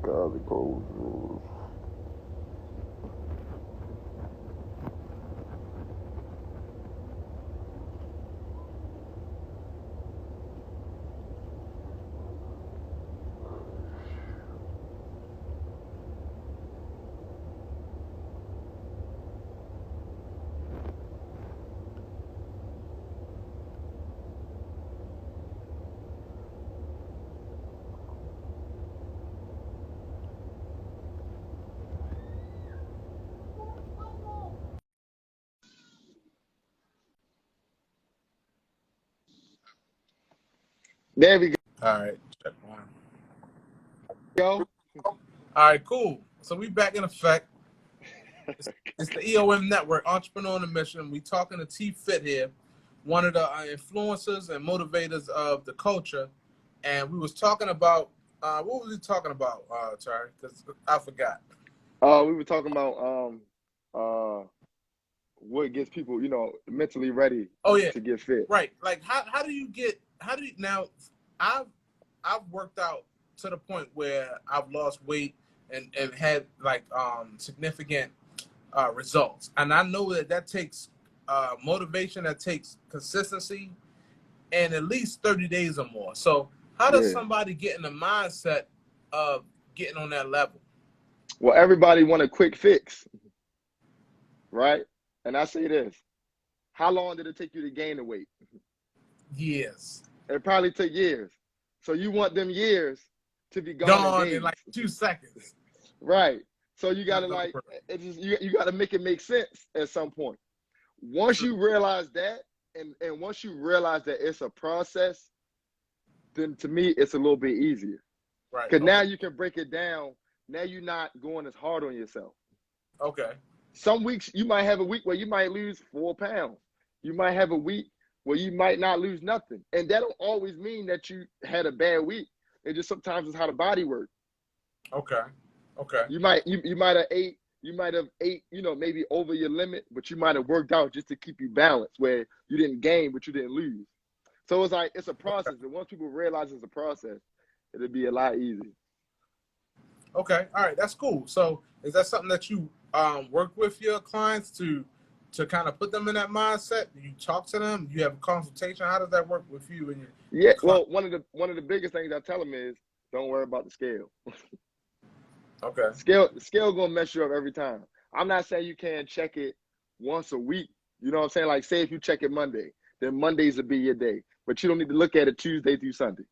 God, the cold. There we All right. Check one. go. All right, cool. So we back in effect. It's the EOM Network, Entrepreneur on a Mission. We talking to T-FiT here, one of the influencers and motivators of the culture. And we was talking about, what was we talking about, Terry? Because I forgot. We were talking about what gets people, mentally ready to get fit. Right. Like how do you now I've worked out to the point where I've lost weight and had like significant results. And I know that takes motivation, that takes consistency, and at least 30 days or more. So how does somebody get in the mindset of getting on that level? Well, everybody want a quick fix, right? And I say this, how long did it take you to gain the weight? Years. It probably took years. So you want them years to be gone in like 2 seconds. Right. So you gotta you gotta make it make sense at some point. Once you realize that, and once you realize that it's a process, then to me it's a little bit easier. Right. Because now you can break it down. Now you're not going as hard on yourself. Okay. Some weeks you might have a week where you might lose 4 pounds. You might have a week where you might not lose nothing. And that don't always mean that you had a bad week. It just sometimes it's how the body works. Okay. Okay. You might have ate, maybe over your limit, but you might have worked out just to keep you balanced where you didn't gain, but you didn't lose. So it's like, it's a process. And once people realize it's a process, it'll be a lot easier. Okay. All right. That's cool. So is that something that you work with your clients to kind of put them in that mindset? Do you talk to them? Do you have a consultation? How does that work with you and your clients? Well, one of the biggest things I tell them is don't worry about the scale. Okay. Scale gonna mess you up every time. I'm not saying you can't check it once a week. You know what I'm saying? Like, say if you check it Monday, then Mondays will be your day. But you don't need to look at it Tuesday through Sunday.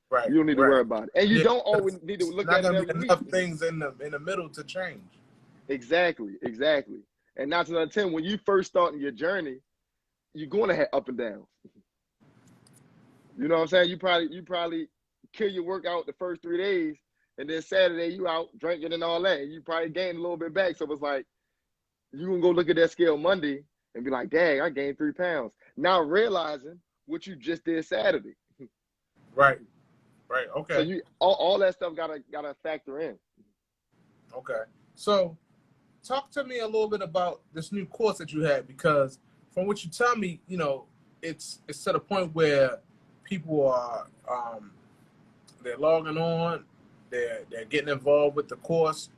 Right. You don't need to worry about it. And you don't always need to look at it every week. Enough things in the middle to change. Exactly. And not to understand, when you first start in your journey, you're going to have up and downs. You know what I'm saying? You probably kill your workout the first 3 days, and then Saturday you out drinking and all that, and you probably gain a little bit back. So it's like, you can go look at that scale Monday and be like, dang, I gained 3 pounds. Now realizing what you just did Saturday. Right. Okay. So you all that stuff gotta factor in. Okay. So talk to me a little bit about this new course that you had, because from what you tell me, it's to the point where people are they're logging on, they're getting involved with the course.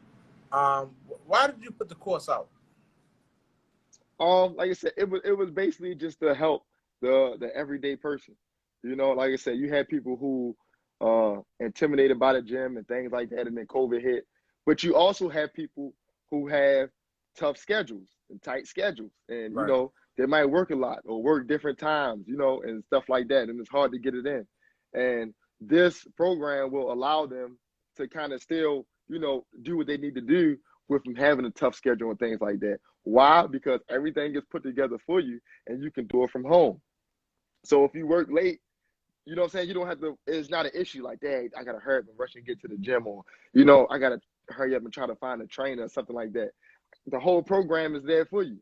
Why did you put the course out? Like I said, it was basically just to help the everyday person. Like I said, you had people who intimidated by the gym and things like that, and then COVID hit. But you also have people who have tough schedules and tight schedules, and right. They might work a lot or work different times, and stuff like that, and it's hard to get it in. And this program will allow them to kind of still, do what they need to do with them having a tough schedule and things like that. Why? Because everything gets put together for you, and you can do it from home. So if you work late, you know what I'm saying? You don't have to, it's not an issue like, dang, I got to hurry up and rush and get to the gym, or, I got to hurry up and try to find a trainer or something like that. The whole program is there for you.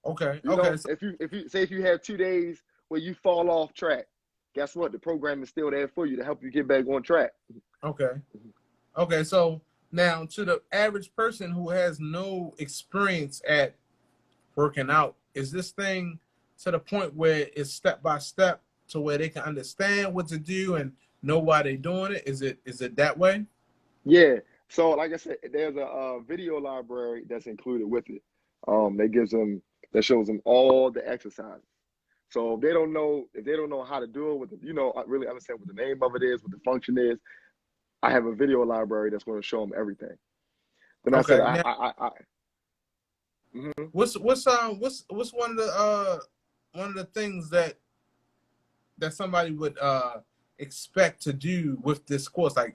Okay. If you have 2 days where you fall off track, guess what? The program is still there for you to help you get back on track. Okay. So now, to the average person who has no experience at working out, is this thing to the point where it's step by step to where they can understand what to do and know why they're doing it? Is it that way? Yeah. So, like I said, there's a video library that's included with it. That shows them all the exercises. So if they don't know how to do it, really understand what the name of it is, what the function is, I have a video library that's going to show them everything. Then I said, Okay. Now, mhm. what's one of the things that somebody would expect to do with this course? Like,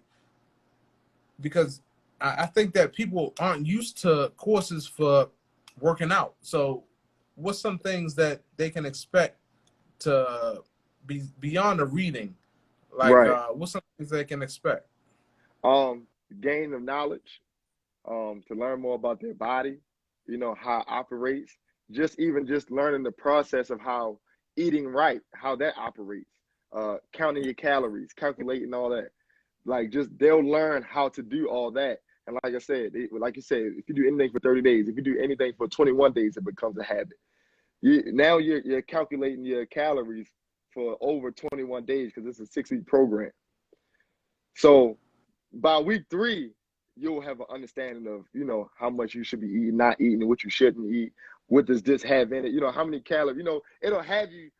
because I think that people aren't used to courses for working out. So what's some things that they can expect to be beyond the reading? Like, Right. what's some things they can expect? Gain of knowledge, to learn more about their body, how it operates, just learning the process of how eating right, how that operates, counting your calories, calculating all that. Like, they'll learn how to do all that. And like I said, like you said, if you do anything for 30 days, if you do anything for 21 days, it becomes a habit. Now you're calculating your calories for over 21 days because it's a 6-week program. So by week 3, you'll have an understanding of, how much you should be eating, not eating, and what you shouldn't eat. What does this have in it? How many calories, it'll have you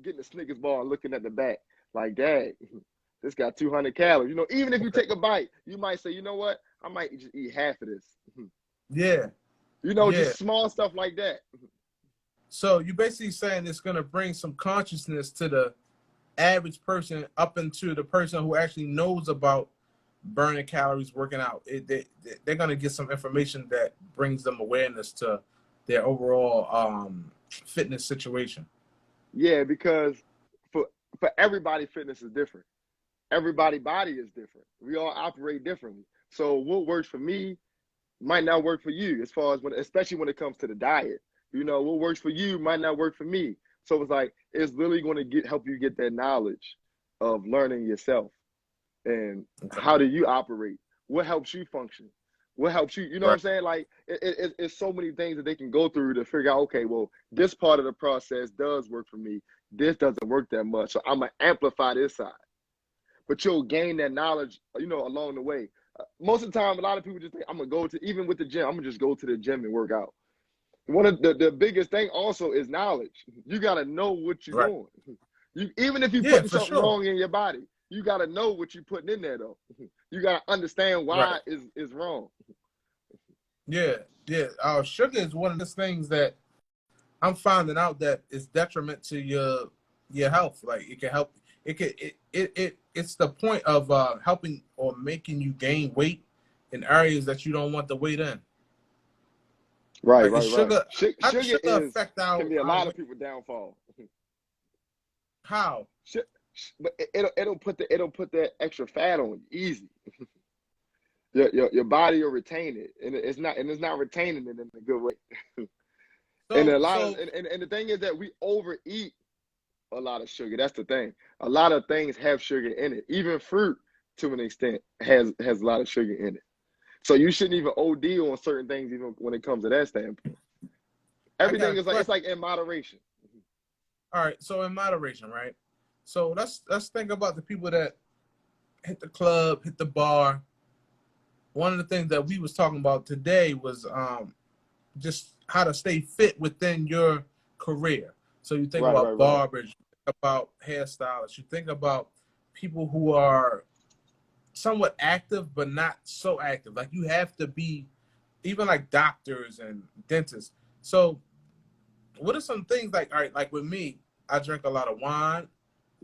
getting a Snickers bar and looking at the back like, dang, this got 200 calories. Even if you take a bite, you might say, you know what? I might just eat half of this. Yeah. Just small stuff like that. So you're basically saying it's going to bring some consciousness to the average person up into the person who actually knows about burning calories, working out. They're going to get some information that brings them awareness to their overall fitness situation. Yeah, because for everybody, fitness is different. Everybody's body is different. We all operate differently. So what works for me might not work for you, as far as especially when it comes to the diet. What works for you might not work for me. So it's like, it's literally going to help you get that knowledge of learning yourself and how do you operate? What helps you function? What helps you? You know what I'm saying? Like, it's so many things that they can go through to figure out, okay, well, this part of the process does work for me. This doesn't work that much. So I'm going to amplify this side. But you'll gain that knowledge, along the way. Most of the time, a lot of people just think, I'm going to go even with the gym, I'm going to just go to the gym and work out. One of the biggest thing also is knowledge. You got to know what you're doing. Even if you're putting something wrong in your body, you got to know what you're putting in there, though. You got to understand why it's wrong. Yeah. Sugar is one of those things that I'm finding out that is detriment to your health. Like, it can help. It's the point of helping or making you gain weight in areas that you don't want the weight in. Right. Sugar Affect can be a lot of people's downfall. How? But it'll put that extra fat on you easy. Your body will retain it, and it's not retaining it in a good way. And the thing is that we overeat a lot of sugar. That's the thing. A lot of things have sugar in it. Even fruit, to an extent, has a lot of sugar in it. So you shouldn't even OD on certain things, even when it comes to that standpoint. Everything is it's like in moderation. All right, so in moderation, right? So let's think about the people that hit the club, hit the bar. One of the things that we was talking about today was just how to stay fit within your career. So you think about barbers, you think about hairstylists, you think about people who are somewhat active but not so active. Like, you have to be, even like doctors and dentists. So what are some things, like, all right, like with me, I drink a lot of wine,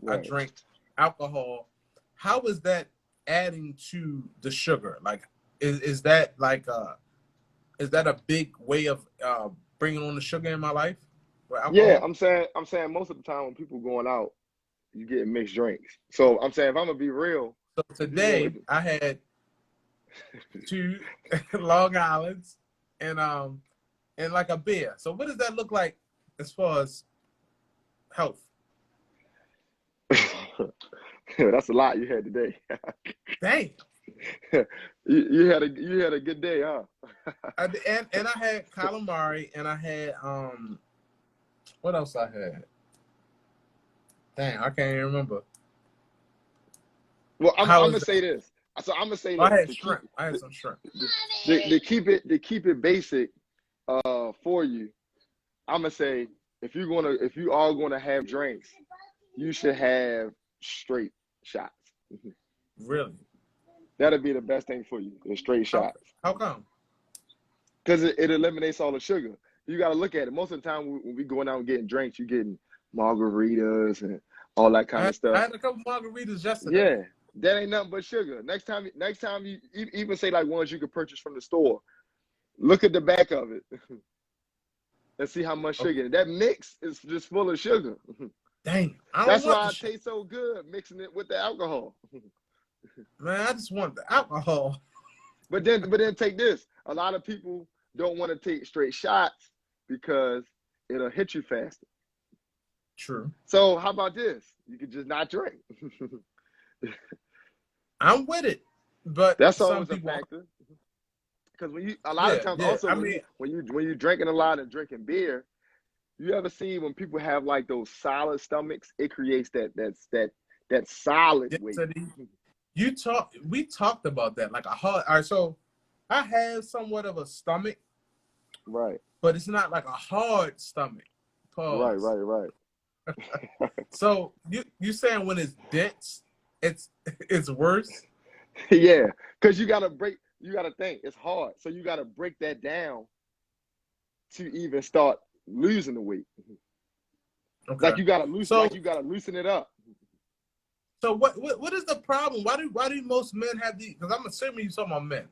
I drink alcohol. How is that adding to the sugar? Like, is that like is that a big way of bringing on the sugar in my life? Yeah, I'm saying most of the time when people going out, you get mixed drinks. So I'm saying, if I'm gonna be real. So today I had 2 Long Islands and like a beer. So what does that look like as far as health? That's a lot you had today. Damn. you had a good day, huh? and I had calamari, and I had what else I had? Dang, I can't even remember. Well, I'm gonna say this. So I'm gonna say I this had to shrimp. I had some shrimp. keep it basic for you. I'm gonna say if you are gonna have drinks, you should have straight shots. Really? That'll be the best thing for you, the straight shots. How come? Because it eliminates all the sugar. You got to look at it. Most of the time when we going out and getting drinks, you getting margaritas and all that kind of stuff. I had a couple margaritas yesterday. Yeah, that ain't nothing but sugar. Next time you even say like ones you could purchase from the store, look at the back of it and see how much sugar. That mix is just full of sugar. Dang, That's why it tastes so good mixing it with the alcohol. Man, I just want the alcohol. But then take this. A lot of people don't want to take straight shots because it'll hit you faster. True. So how about this? You could just not drink. I'm with it, but that's always a factor. Because when you a lot of times also when you drinking a lot and drinking beer, you ever see when people have like those solid stomachs, it creates that solid weight. We talked about that, like a hard. All right, so I have somewhat of a stomach, right? But it's not like a hard stomach. Pause. Right. So you saying when it's dense, it's worse? Yeah, because you gotta think it's hard, so you gotta break that down to even start losing the weight. Okay. Like you gotta loosen it up. So what is the problem? Why do most men have these? Because I'm assuming you're talking about men.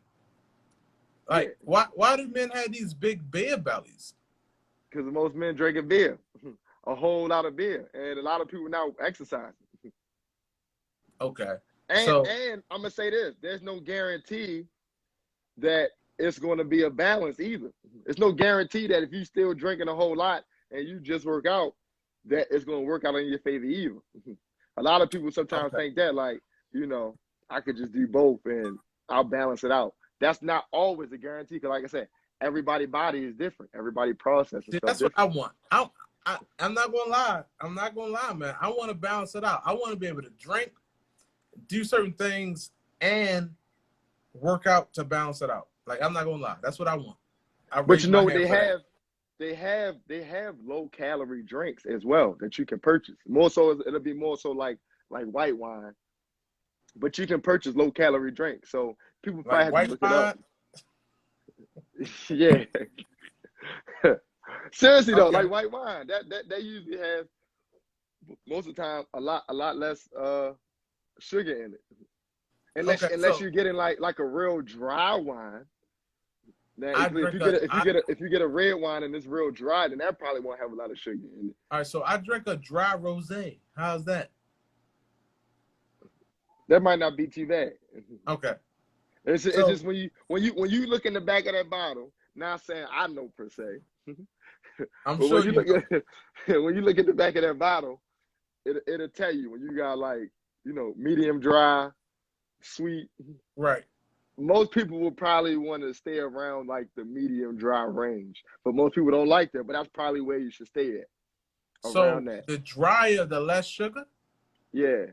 Like why do men have these big beer bellies? Because most men drinking beer, a whole lot of beer, and a lot of people now exercising. Okay. And I'm gonna say this: there's no guarantee that it's going to be a balance either. There's no guarantee that if you still drinking a whole lot and you just work out, that it's going to work out in your favor either. A lot of people sometimes think that, like, I could just do both and I'll balance it out. That's not always a guarantee because, like I said, everybody's body is different. Everybody processes stuff That's different. what I want. I'm not going to lie. I'm not going to lie, man. I want to balance it out. I want to be able to drink, do certain things, and work out to balance it out. Like, I'm not going to lie. That's what I want. But you know what they have low calorie drinks as well that you can purchase. More so, it'll be more so like white wine, but you can purchase low calorie drinks. So people probably have to look it up. Yeah. Seriously though, like white wine, that they usually have most of the time a lot less sugar in it. Unless you're getting like a real dry wine. Now, if you get a red wine and it's real dry, then that probably won't have a lot of sugar in it. All right, so I drink a dry rosé. How's that? That might not be too bad. Okay. It's just when you look in the back of that bottle. Not saying I know per se. I'm sure when you look at the back of that bottle, it'll tell you when you got like medium dry, sweet. Right. Most people will probably want to stay around like the medium dry range, but most people don't like that. But that's probably where you should stay at. So the drier, the less sugar. Yeah.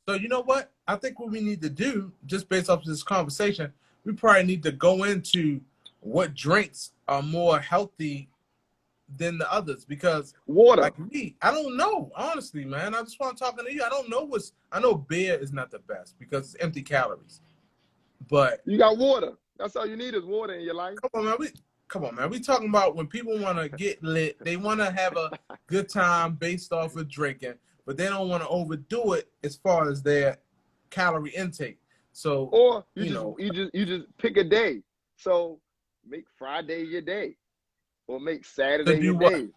So you know what? I think what we need to do, just based off this conversation, we probably need to go into what drinks are more healthy than the others. Because water, like me, I don't know. Honestly, man, I just want to talk to you. I don't know I know beer is not the best because it's empty calories. But you got water. That's all you need is water in your life. Come on, man. We talking about when people want to get lit, they want to have a good time based off of drinking, but they don't want to overdo it as far as their calorie intake. So, or you just pick a day. So make Friday your day, or make Saturday your day.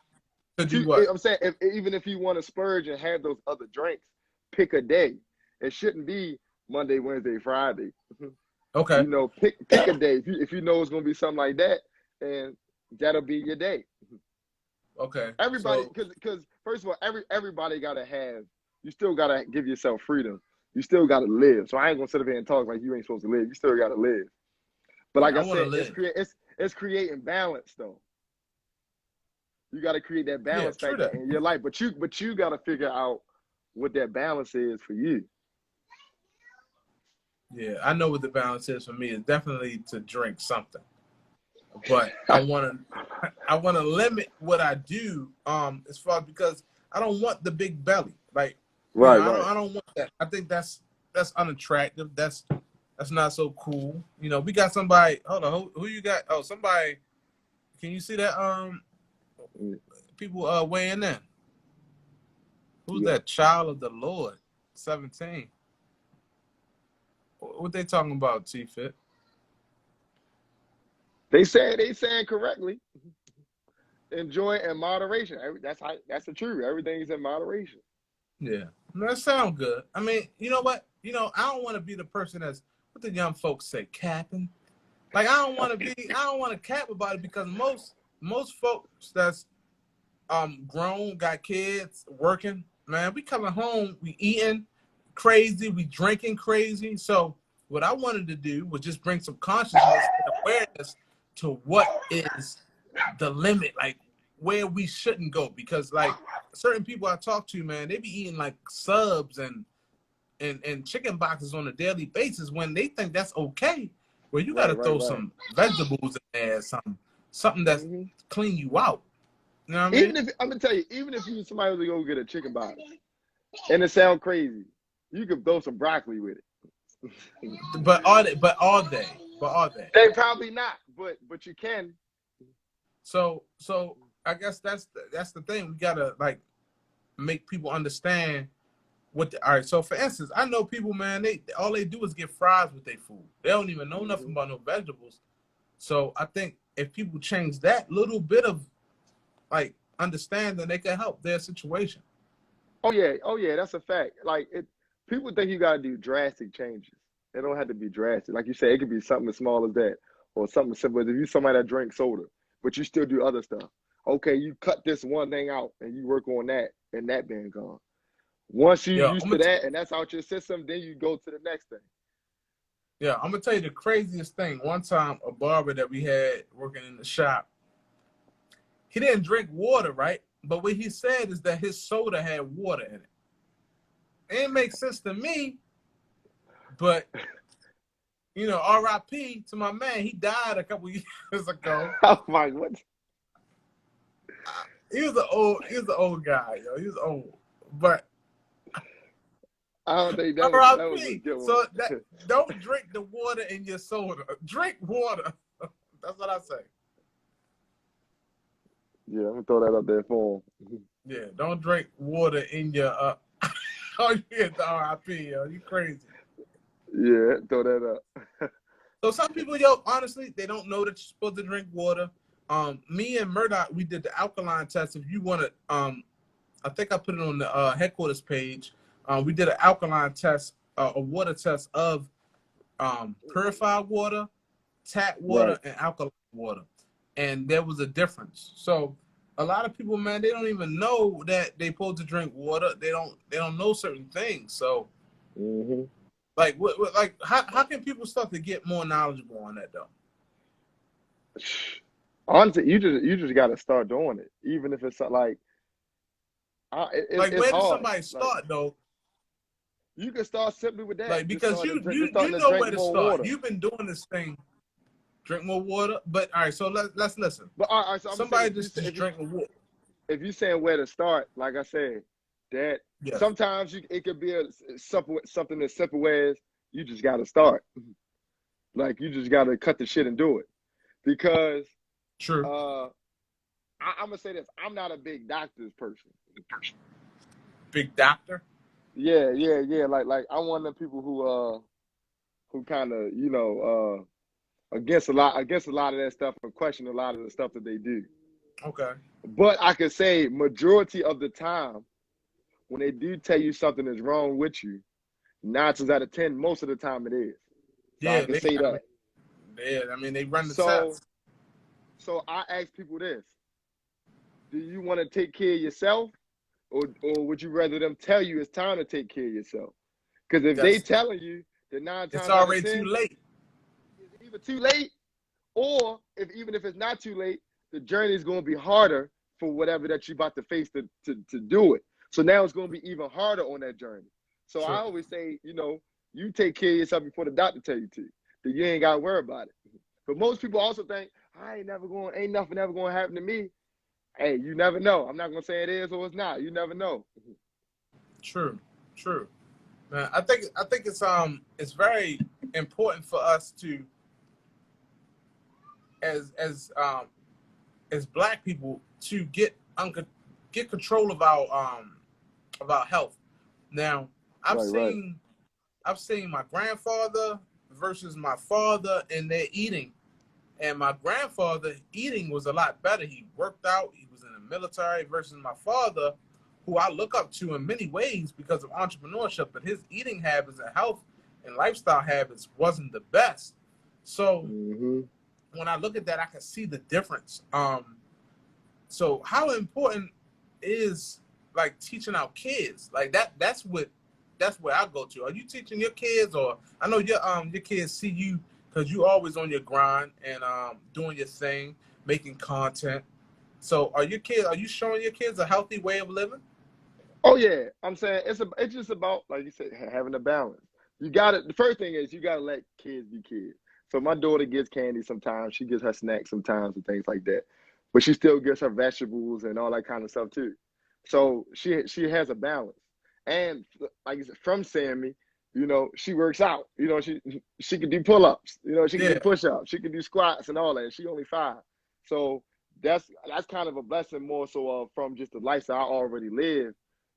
To do what? I'm saying even if you want to splurge and have those other drinks, pick a day. It shouldn't be Monday, Wednesday, Friday. Okay. Pick a day. If you know it's gonna be something like that, and that'll be your day. Okay. Everybody, because first of all, everybody gotta have. You still gotta give yourself freedom. You still gotta live. So I ain't gonna sit up here and talk like you ain't supposed to live. You still gotta live. But like I said, it's creating balance though. You gotta create that balance factor in your life. But you gotta figure out what that balance is for you. Yeah, I know what the balance is for me. It's definitely to drink something, but I want to limit what I do. As far because I don't want the big belly. Like, Right, I don't want that. I think that's unattractive. That's not so cool. We got somebody. Hold on, who you got? Oh, somebody. Can you see that? People weighing in. Who's that? Child of the Lord, 17. What they talking about, T-FiT? They saying correctly. Enjoy in moderation. That's the truth. Everything's in moderation. Yeah, that sounds good. I mean, you know what? I don't want to be the person that's what the young folks say, capping. Like I don't want to cap about it because most folks that's grown, got kids, working, man, we coming home, we eating crazy, we drinking crazy. So what I wanted to do was just bring some consciousness and awareness to what is the limit, like where we shouldn't go. Because like certain people I talk to, man, they be eating like subs and chicken boxes on a daily basis when they think that's okay. Well, you got to throw some vegetables in there, something that's clean you out. You know what I mean? I'm gonna tell you, even if you somebody was to go get a chicken box, and it sounds crazy, you could throw some broccoli with it. But are they? They probably not, but you can. So I guess that's the thing. We gotta like make people understand what. All right. So for instance, I know people, man. All they do is get fries with their food. They don't even know nothing about no vegetables. So I think if people change that little bit of like understanding, they can help their situation. Oh yeah, that's a fact. Like people think you gotta do drastic changes. It don't have to be drastic. Like you said, it could be something as small as that, or something simple as if you're somebody that drinks soda, but you still do other stuff. Okay, you cut this one thing out and you work on that, and that being gone. Once you're used to that and that's out your system, then you go to the next thing. Yeah, I'm gonna tell you the craziest thing. One time, a barber that we had working in the shop, he didn't drink water, right? But what he said is that his soda had water in it. It didn't make sense to me, but R.I.P. to my man. He died a couple years ago. Oh my, what? He was an old guy, yo. He was old, but I don't think that was a good one. So don't drink the water in your soda. Drink water. That's what I say. Yeah, I'm gonna throw that up there for him. Yeah, don't drink water in your oh, you hit the RIP, yo. You crazy. Yeah, throw that up. So some people, honestly, they don't know that you're supposed to drink water. Me and Murdoch, we did the alkaline test. If you want to, I think I put it on the headquarters page. We did an alkaline test, a water test of purified water, tap water, and alkaline water. And there was a difference. So a lot of people, man, they don't even know that they're supposed to drink water. They don't know certain things. So, like, how can people start to get more knowledgeable on that though? Honestly, you just got to start doing it, even if it's like. Where does somebody start though? You can start simply with that. Like because you know where to start. Water. You've been doing this thing. Drink more water, but all right. So let's listen. But all right, so somebody just drink more water. If you're saying where to start, like I said, that sometimes it could be something as simple as you just got to start. Like you just got to cut the shit and do it, because true. I'm gonna say this: I'm not a big doctor's person. Big doctor? Yeah. Like I'm one of the people who kind of against a lot of that stuff and question a lot of the stuff that they do. Okay. But I can say majority of the time, when they do tell you something is wrong with you, 9 times out of 10, most of the time it is. So I can say that. Yeah, I mean they run the tests. So I ask people this: do you want to take care of yourself, or would you rather them tell you it's time to take care of yourself? Because if they telling you that 9 times it's already too late. It's either too late, or even if it's not too late, the journey is going to be harder for whatever that you're about to face to do it. So now it's going to be even harder on that journey. So I always say, You take care of yourself before the doctor tell you to. Then you ain't got to worry about it. But most people also think, ain't nothing ever going to happen to me. Hey, you never know. I'm not going to say it is or it's not. You never know. True. Man, I think it's very important for us to, as Black people, to get control of our health. Now, I've seen my grandfather versus my father in their eating, and my grandfather eating was a lot better. He worked out. He was in the military versus my father, who I look up to in many ways because of entrepreneurship, but his eating habits and health and lifestyle habits wasn't the best. So when I look at that, I can see the difference. So how important is like teaching our kids like that? That's where I go to. Are you teaching your kids, or I know your kids see you because you always on your grind and doing your thing, making content. So are you showing your kids a healthy way of living? Oh yeah, I'm saying it's just about, like you said, having a balance. The first thing is you gotta let kids be kids. So my daughter gets candy sometimes, she gets her snacks sometimes and things like that. But she still gets her vegetables and all that kind of stuff too. So she has a balance. And like you said, from Sammy, she works out. She can do pull-ups, she can do push-ups, she can do squats and all that. She only 5. So that's kind of a blessing more so from just the lifestyle I already live.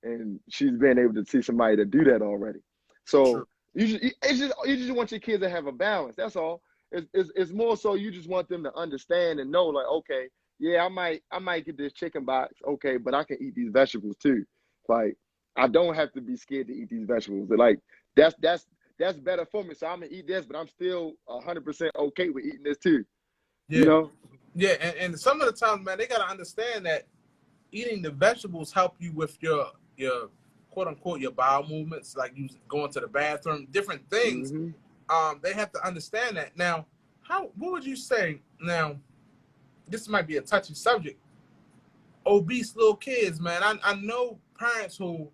And she's been able to see somebody to do that already. So you just want your kids to have a balance. That's all. It's more so you just want them to understand and know, like, okay, yeah, I might get this chicken box, okay, but I can eat these vegetables too. Like, I don't have to be scared to eat these vegetables. Like, that's better for me. So I'm gonna eat this, but I'm still 100% okay with eating this too. Yeah. Yeah, and some of the times, man, they gotta understand that eating the vegetables help you with your quote unquote your bowel movements, like you going to the bathroom, different things. They have to understand that. Now, what would you say? Now, this might be a touchy subject. Obese little kids, man. I know parents who,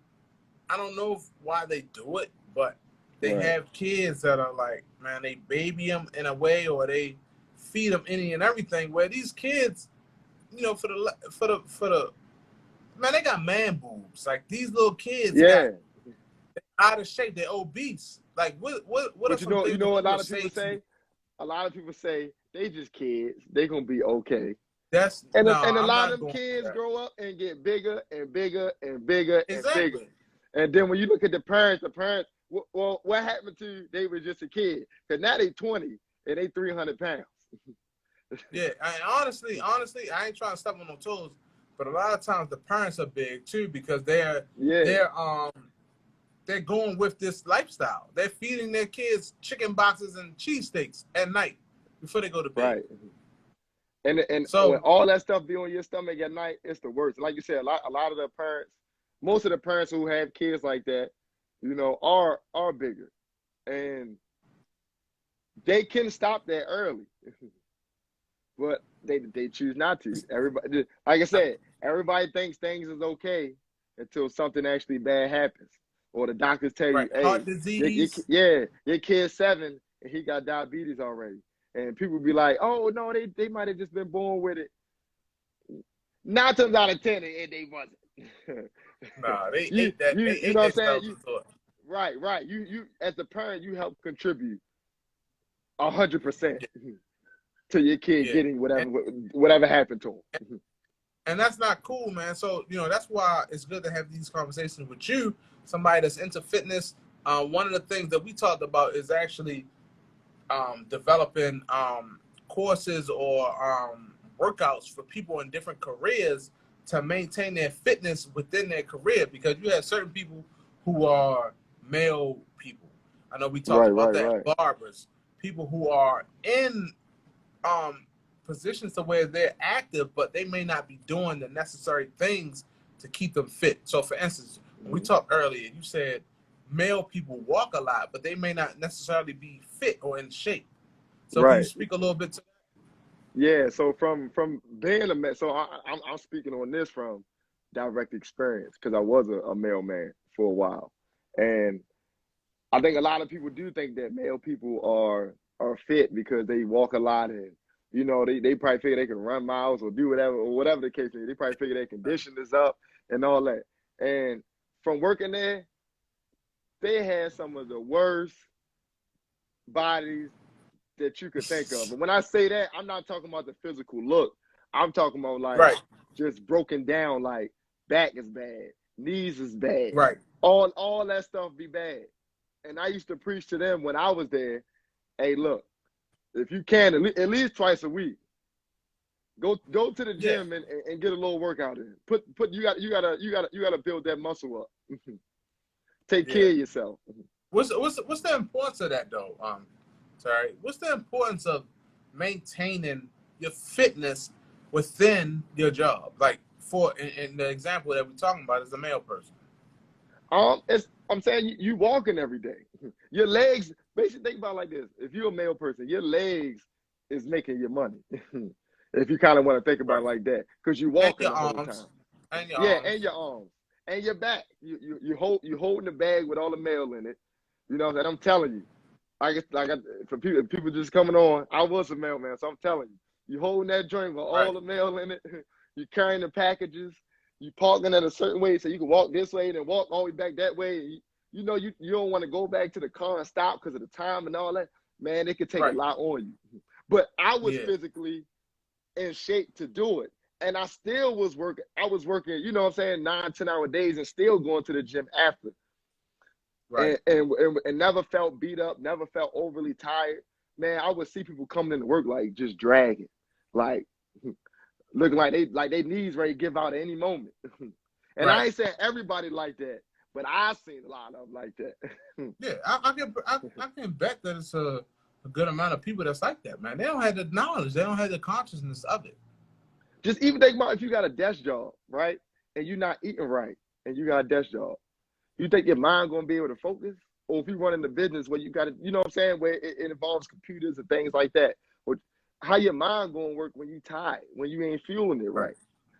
I don't know why they do it, but they have kids that are like, man, they baby them in a way, or they feed them any and everything. Where these kids, for the man, they got man boobs. Like, these little kids got out of shape. They're obese. Like, what are some things a lot of people say? A lot of people say they just kids. They gonna be okay. And a lot of them kids grow up and get bigger and bigger and bigger and bigger. And then when you look at the parents, well, what happened to they were just a kid? Because now they 20 and they 300 pounds. Yeah, and honestly, I ain't trying to step on no toes, but a lot of times the parents are big too because they're going with this lifestyle. They're feeding their kids chicken boxes and cheesesteaks at night before they go to bed. Right. And so when all that stuff be on your stomach at night, it's the worst. Like you said, a lot of the parents, most of the parents who have kids like that, are bigger, and they can stop that early, but they choose not to. Everybody, like I said, everybody thinks things is okay until something actually bad happens, or the doctors tell you, hey, heart disease. Your kid's 7 and he got diabetes already. And people be like, oh, no, they might have just been born with it. 9 times out of 10, they wasn't. Nah, they ate that. You know what I'm saying? Right. You as a parent, you help contribute 100% to your kid getting whatever happened to him. And that's not cool, man. So, that's why it's good to have these conversations with you, somebody that's into fitness. One of the things that we talked about is actually developing courses or workouts for people in different careers to maintain their fitness within their career, because you have certain people who are male people. I know we talked about that. Barbers, people who are in positions to where they're active, but they may not be doing the necessary things to keep them fit. So, for instance, when we talked earlier, you said male people walk a lot, but they may not necessarily be fit or in shape. So can you speak a little bit to that? Yeah, so from being a man, so I'm speaking on this from direct experience because I was a mailman for a while. And I think a lot of people do think that male people are fit because they walk a lot, and you know they probably figure they can run miles or do whatever, or whatever the case may be. They probably figure their condition is up and all that. And from working there, they had some of the worst bodies that you could think of. And when I say that, I'm not talking about the physical look. I'm talking about like Right. just broken down, like back is bad, knees is bad, Right. all that stuff be bad. And I used to preach to them when I was there, hey, look, if you can, at least twice a week, go to the gym and get a little workout in. You gotta build that muscle up. Take care of yourself. What's the importance of that though? Sorry, what's the importance of maintaining your fitness within your job? Like for in the example that we're talking about is a male person. I'm saying you walking every day. Your legs, basically think about it like this. If you're a male person, your legs is making your money. If you kind of want to think about it like that. Because you walking the whole time. And your arms. And your arms. And your back. You holding the bag with all the mail in it. You know that I'm telling you. For people just coming on, I was a mailman, so I'm telling you. You holding that joint with all the mail in it. You carrying the packages. You parking in a certain way so you can walk this way and then walk all the way back that way. You know, you don't want to go back to the car and stop because of the time and all that. Man, it could take a lot on you. But I was physically in shape to do it. And I still was working. I was working, you know what I'm saying, 9-10-hour days and still going to the gym after. Right. And never felt beat up, never felt overly tired. Man, I would see people coming into work like just dragging. Like looking like they knees ready to give out at any moment. And I ain't saying everybody like that, but I've seen a lot of them like that. Yeah, I can bet that it's a good amount of people that's like that, man. They don't have the knowledge, they don't have the consciousness of it. Just even think about if you got a desk job, right? And you're not eating right, and you got a desk job. You think your mind gonna be able to focus? Or if you run in the business where you got to, you know what I'm saying, where it involves computers and things like that. How your mind gonna work when you tired, when you ain't fueling it right?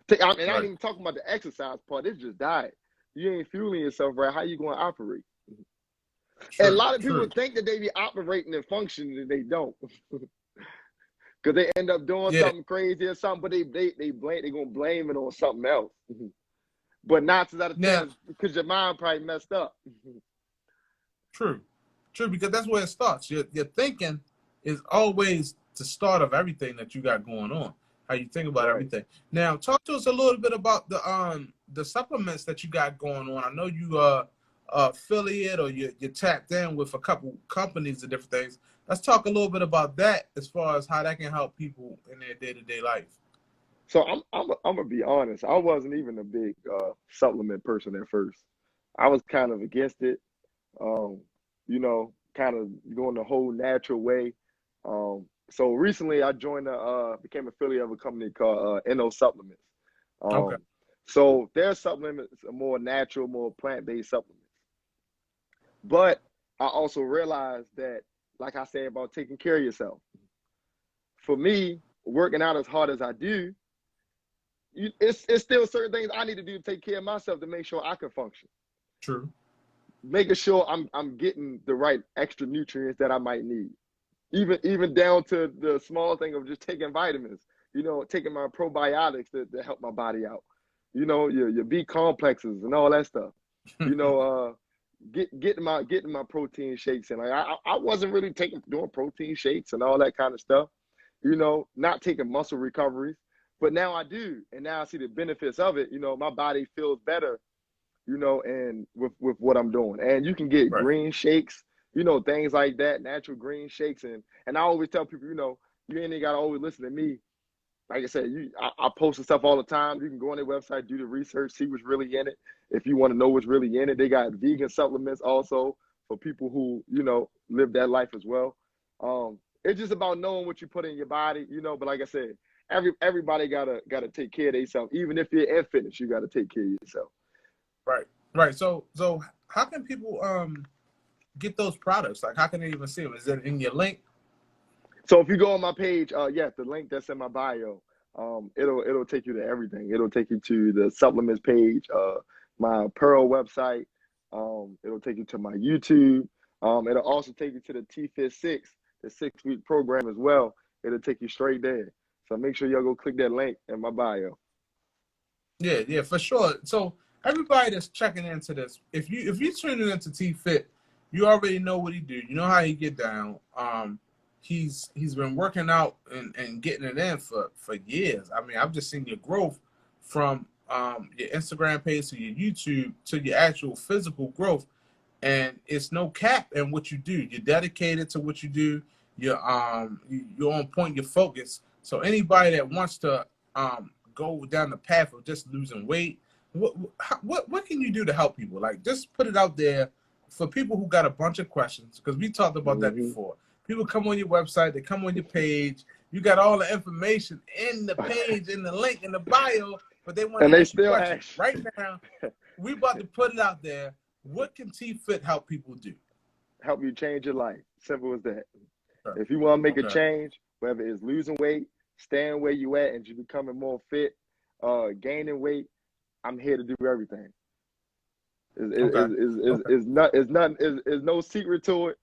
I ain't even talking about the exercise part. It's just diet. You ain't fueling yourself right. How you gonna operate? And a lot of people think that they be operating and functioning, and they don't, because they end up doing something crazy or something. But they gonna blame it on something else. But 9 times out of 10, because your mind probably messed up. True, because that's where it starts. Your thinking is always the start of everything that you got going on. How you think about everything. Now, talk to us a little bit about the supplements that you got going on. I know you affiliate or you're tapped in with a couple companies and different things. Let's talk a little bit about that as far as how that can help people in their day-to-day life. So I'm gonna be honest. I wasn't even a big supplement person at first. I was kind of against it. You know, kind of going the whole natural way. So recently I joined became affiliate of a company called NO Supplements. So their supplements are more natural, more plant-based supplements. But I also realized that, like I said about taking care of yourself, for me, working out as hard as I do, it's still certain things I need to do to take care of myself to make sure I can function. True. Making sure I'm getting the right extra nutrients that I might need. Even down to the small thing of just taking vitamins, you know, taking my probiotics to help my body out, you know, your B complexes and all that stuff, you know, getting my protein shakes. And like, I wasn't really doing protein shakes and all that kind of stuff, you know, not taking muscle recoveries, but now I do. And now I see the benefits of it. You know, my body feels better, you know, and with what I'm doing. And you can get green shakes, you know, things like that, natural green shakes. And I always tell people, you know, you ain't got to always listen to me. Like I said, I post stuff all the time. You can go on their website, do the research, see what's really in it. If you want to know what's really in it, they got vegan supplements also for people who, you know, live that life as well. It's just about knowing what you put in your body, you know. But like I said, everybody gotta take care of themselves. Even if you're in fitness, you gotta take care of yourself. Right. So how can people get those products? Like, how can they even see them? Is it in your link? So if you go on my page, the link that's in my bio, it'll take you to everything. It'll take you to the supplements page, my Pearl website. It'll take you to my YouTube. It'll also take you to the T-FiT 6, the 6-week program as well. It'll take you straight there. So make sure y'all go click that link in my bio. Yeah, for sure. So everybody that's checking into this, if you tuning into T-FiT, you already know what he do. You know how he get down. He's been working out and getting it in for years. I mean, I've just seen your growth from your Instagram page to your YouTube to your actual physical growth. And it's no cap in what you do. You're dedicated to what you do. You're on point. You're focused. So anybody that wants to go down the path of just losing weight, what can you do to help people? Like, just put it out there for people who got a bunch of questions, because we talked about that before. People come on your website, they come on your page. You got all the information in the page, in the link, in the bio, but they want to ask you questions. Right now, we about to put it out there. What can T-FiT help people do? Help you change your life. Simple as that. Okay. If you want to make a change, whether it's losing weight, staying where you at, and you becoming more fit, gaining weight, I'm here to do everything. It's no secret to it.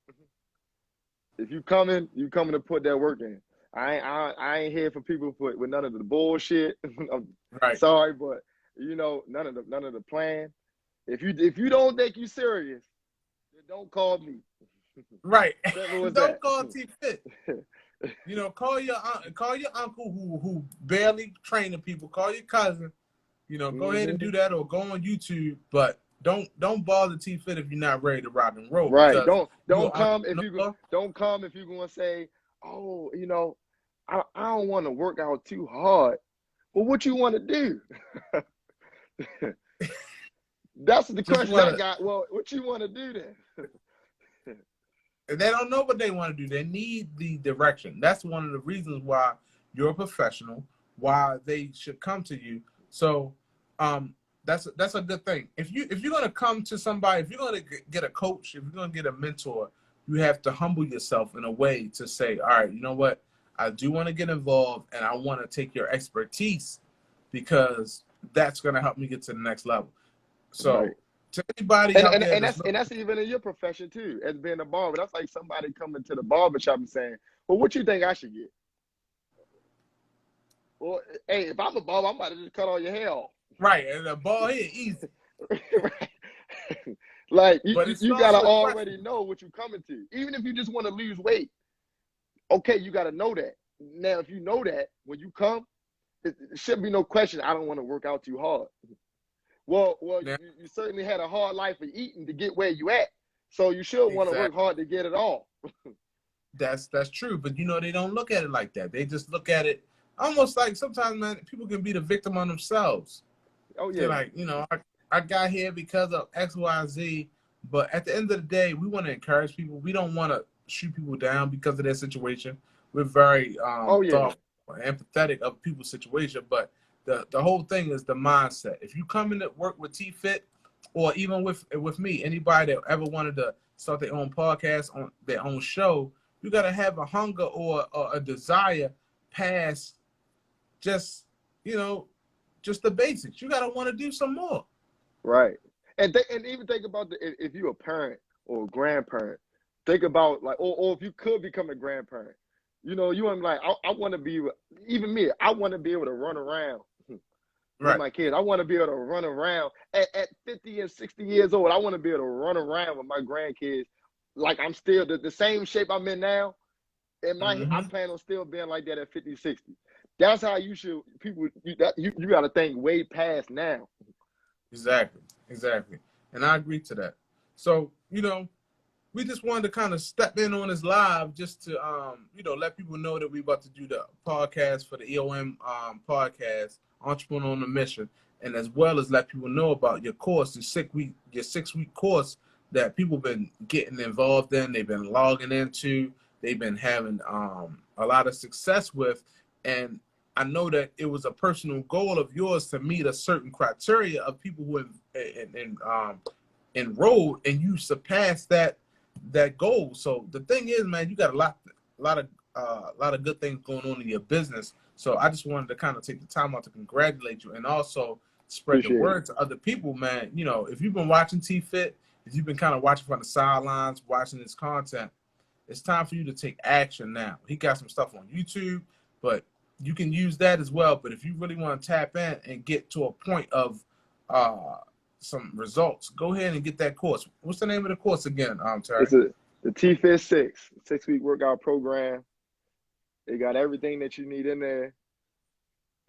If you coming to put that work in. I ain't here for people with none of the bullshit. I'm sorry, but none of the plan. If you don't think you serious, then don't call me. Right. Don't call T-FiT. Call your uncle who barely training people. Call your cousin. Go ahead and do that, or go on YouTube. But don't bother T-FiT if you're not ready to rock and roll. Right. Don't come if you're gonna say, oh, I don't want to work out too hard. Well, what you want to do? That's the question I got. Well, what you want to do then? And they don't know what they want to do. They need the direction. That's one of the reasons why you're a professional, why they should come to you. So that's a good thing. If you're gonna come to somebody, if you're gonna get a coach, if you're gonna get a mentor, you have to humble yourself in a way to say, all right, you know what? I do want to get involved, and I want to take your expertise, because that's gonna help me get to the next level. So to anybody out there, and that's even in your profession too, as being a barber. That's like somebody coming to the barber shop and saying, well, what you think I should get? Well, hey, if I'm a barber, I'm about to just cut all your hair off. Right, and a bald head, easy. Right. Like, you got to already know what you're coming to. Even if you just want to lose weight, okay, you got to know that. Now, if you know that, when you come, it should be no question, I don't want to work out too hard. Well, you certainly had a hard life of eating to get where you at. So you should want to work hard to get it all. That's true. But, they don't look at it like that. They just look at it almost like sometimes, man, people can be the victim on themselves. Oh, yeah. They're like, I got here because of X, Y, Z. But at the end of the day, we want to encourage people. We don't want to shoot people down because of their situation. We're very thoughtful and empathetic of people's situation. But the whole thing is the mindset. If you come in to work with T-FiT, or even with me, anybody that ever wanted to start their own podcast, on their own show, you got to have a hunger or a desire past just the basics. You got to want to do some more. Right. And even think about if you're a parent or a grandparent, think about or if you could become a grandparent, you want to be like, I want to be, even me, I want to be able to run around with my kids. I want to be able to run around at 50 and 60 years old. I want to be able to run around with my grandkids. Like, I'm still the same shape I'm in now. And I plan on still being like that at 50, 60. That's how you should, you got to think way past now. Exactly. And I agree to that. So, we just wanted to kind of step in on this live just to, let people know that we about to do the podcast for the EOM podcast, Entrepreneur on a Mission, and as well as let people know about your course, your 6-week course that people been getting involved in, they've been logging into, they've been having a lot of success with, and I know that it was a personal goal of yours to meet a certain criteria of people who enrolled, and you surpassed that goal. So the thing is, man, you got a lot of good things going on in your business. So I just wanted to kind of take the time out to congratulate you, and also spread the word to other people, man. If you've been watching T-FiT if you've been kind of watching from the sidelines, watching his content, it's time for you to take action now. He got some stuff on YouTube, but you can use that as well. But if you really want to tap in and get to a point of some results, go ahead and get that course. What's the name of the course again, Terry? It's the T-FiT 6-week workout program. They got everything that you need in there.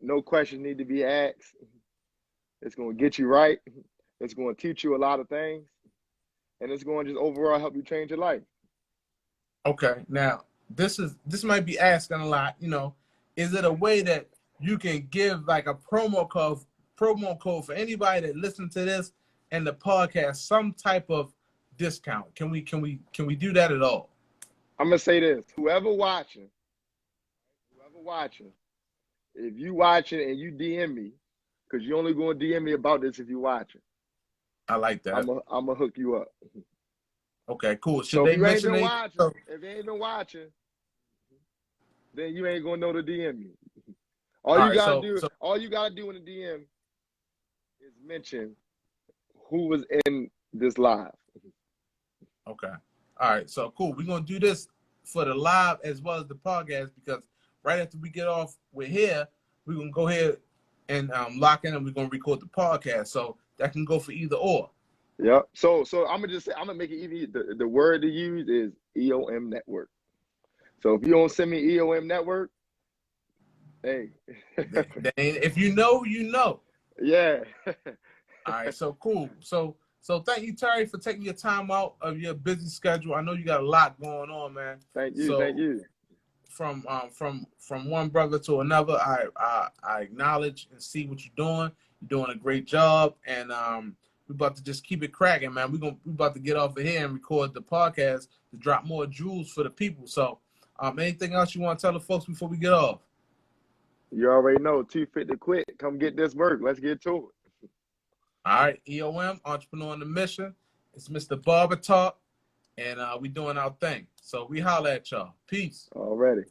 No questions need to be asked. It's going to get you right. It's going to teach you a lot of things. And it's going to just overall help you change your life. Okay. Now, this might be asking a lot, you know, is it a way that you can give like a promo code for anybody that listens to this and the podcast, some type of discount? Can we do that at all? I'm going to say this. Whoever watching, if you watching and you DM me, because you're only going to DM me about this if you watching. I like that. I'm going to hook you up. Okay, cool. So if you ain't been watching, then you ain't going to know to DM me. All you got to do in the DM is mention who was in this live. Okay. All right. So cool. We're going to do this for the live as well as the podcast, because right after we get off, we're here. We're going to go ahead and lock in, and we're going to record the podcast. So that can go for either or. Yeah. So I'm going to just say, I'm going to make it easy. The word to use is EOM Network. So if you don't send me EOM Network, hey. If you know, you know. Yeah. All right. So cool. So thank you, Terry, for taking your time out of your busy schedule. I know you got a lot going on, man. Thank you. From one brother to another, I acknowledge and see what you're doing. You're doing a great job, and we're about to just keep it cracking, man. We're about to get off of here and record the podcast to drop more jewels for the people. So, anything else you want to tell the folks before we get off? You already know, T-FiT to quit. Come get this work. Let's get to it. All right, EOM, Entrepreneur on the Mission. It's Mr. Barber Talk, and we doing our thing. So we holler at y'all. Peace. Already.